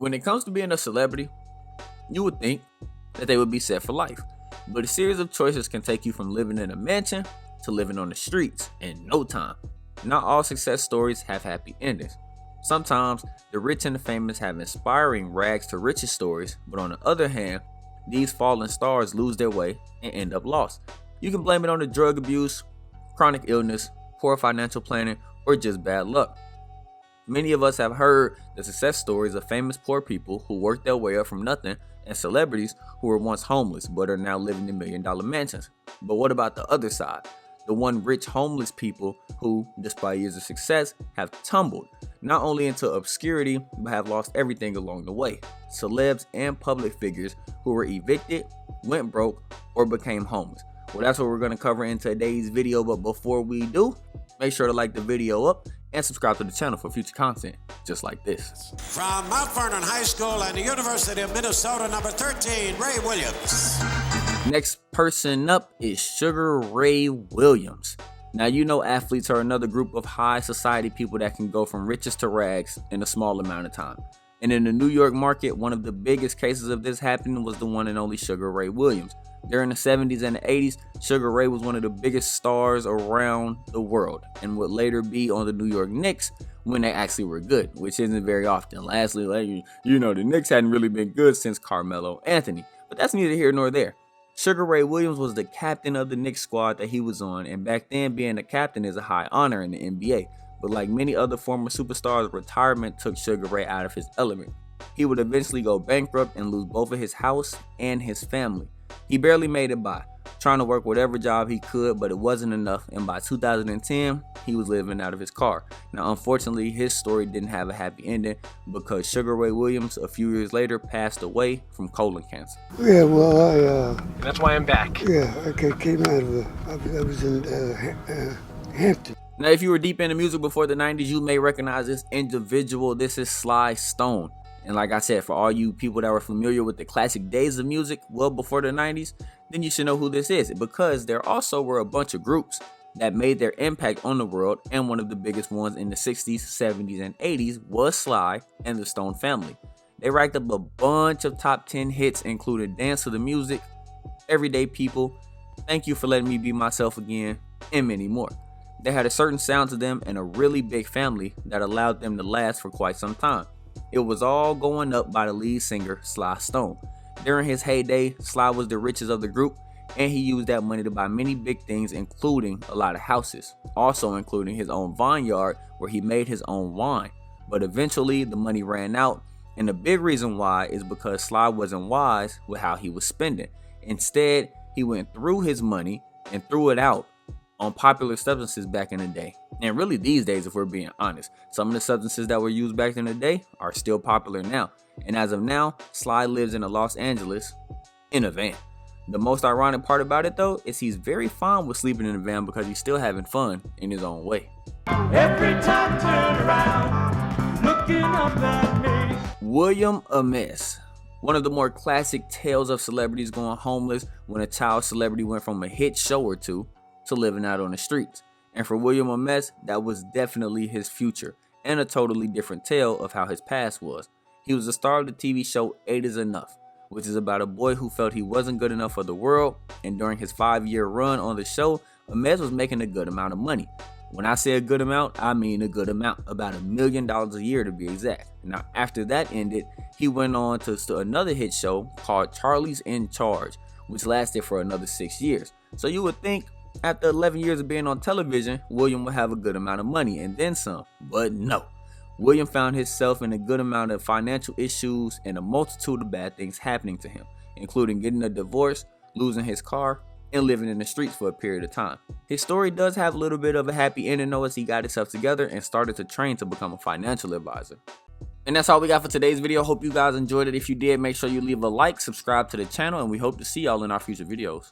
When it comes to being a celebrity, you would think that they would be set for life. But a series of choices can take you from living in a mansion to living on the streets in no time. Not all success stories have happy endings. Sometimes the rich and the famous have inspiring rags to riches stories, but on the other hand, these fallen stars lose their way and end up lost. You can blame it on the drug abuse, chronic illness, poor financial planning, or just bad luck. Many of us have heard the success stories of famous poor people who worked their way up from nothing and celebrities who were once homeless but are now living in million-dollar mansions. But what about the other side? The one rich homeless people who, despite years of success, have tumbled not only into obscurity but have lost everything along the way. Celebs and public figures who were evicted, went broke, or became homeless. Well, that's what we're going to cover in today's video, but before we do, make sure to like the video up and subscribe to the channel for future content just like this. From Mount Vernon High School and the University of Minnesota, number 13, Ray Williams. Next person up is Sugar Ray Williams. Now, you know athletes are another group of high society people that can go from riches to rags in a small amount of time. And in the New York market, one of the biggest cases of this happening was the one and only Sugar Ray Williams. During the 70s and the 80s, Sugar Ray was one of the biggest stars around the world and would later be on the New York Knicks when they actually were good, which isn't very often. Lastly, the Knicks hadn't really been good since Carmelo Anthony, but that's neither here nor there. Sugar Ray Williams was the captain of the Knicks squad that he was on, and back then being a captain is a high honor in the NBA. But like many other former superstars, retirement took Sugar Ray out of his element. He would eventually go bankrupt and lose both of his house and his family. He barely made it by, trying to work whatever job he could, but it wasn't enough, and by 2010, he was living out of his car. Now, unfortunately, his story didn't have a happy ending because Sugar Ray Williams, a few years later, passed away from colon cancer. Yeah, well, And that's why I'm back. I came out of I was in Hampton. Now, if you were deep into music before the 90s, you may recognize this individual. This is Sly Stone. And like I said, for all you people that were familiar with the classic days of music well before the 90s, then you should know who this is, because there also were a bunch of groups that made their impact on the world, and one of the biggest ones in the 60s, 70s, and 80s was Sly and the Stone Family. They racked up a bunch of top 10 hits, including Dance to the Music, Everyday People, Thank You for Letting Me Be Myself Again, and many more. They had a certain sound to them and a really big family that allowed them to last for quite some time. It was all going up by the lead singer, Sly Stone. During his heyday, Sly was the richest of the group, and he used that money to buy many big things, including a lot of houses, also including his own vineyard where he made his own wine. But eventually, the money ran out, and the big reason why is because Sly wasn't wise with how he was spending. Instead, he went through his money and threw it out on popular substances back in the day. And really these days, if we're being honest, some of the substances that were used back in the day are still popular now. And as of now, Sly lives in Los Angeles in a van. The most ironic part about it though is he's very fine with sleeping in a van because he's still having fun in his own way. Every time I turn around, looking up at me. William Ames. One of the more classic tales of celebrities going homeless when a child celebrity went from a hit show or two to living out on the streets. And for William Ames, that was definitely his future, and a totally different tale of how his past was. He was the star of the TV show 8 is Enough, which is about a boy who felt he wasn't good enough for the world, and during his 5-year run on the show, Ames was making a good amount of money. When I say a good amount, I mean a good amount, about $1 million a year to be exact. Now, after that ended, he went on to another hit show called Charlie's in Charge, which lasted for another 6 years. So you would think after 11 years of being on television, William would have a good amount of money and then some, but no. William found himself in a good amount of financial issues and a multitude of bad things happening to him, including getting a divorce, losing his car, and living in the streets for a period of time. His story does have a little bit of a happy ending though, as he got himself together and started to train to become a financial advisor. And that's all we got for today's video. Hope you guys enjoyed it. If you did, make sure you leave a like, subscribe to the channel, and we hope to see y'all in our future videos.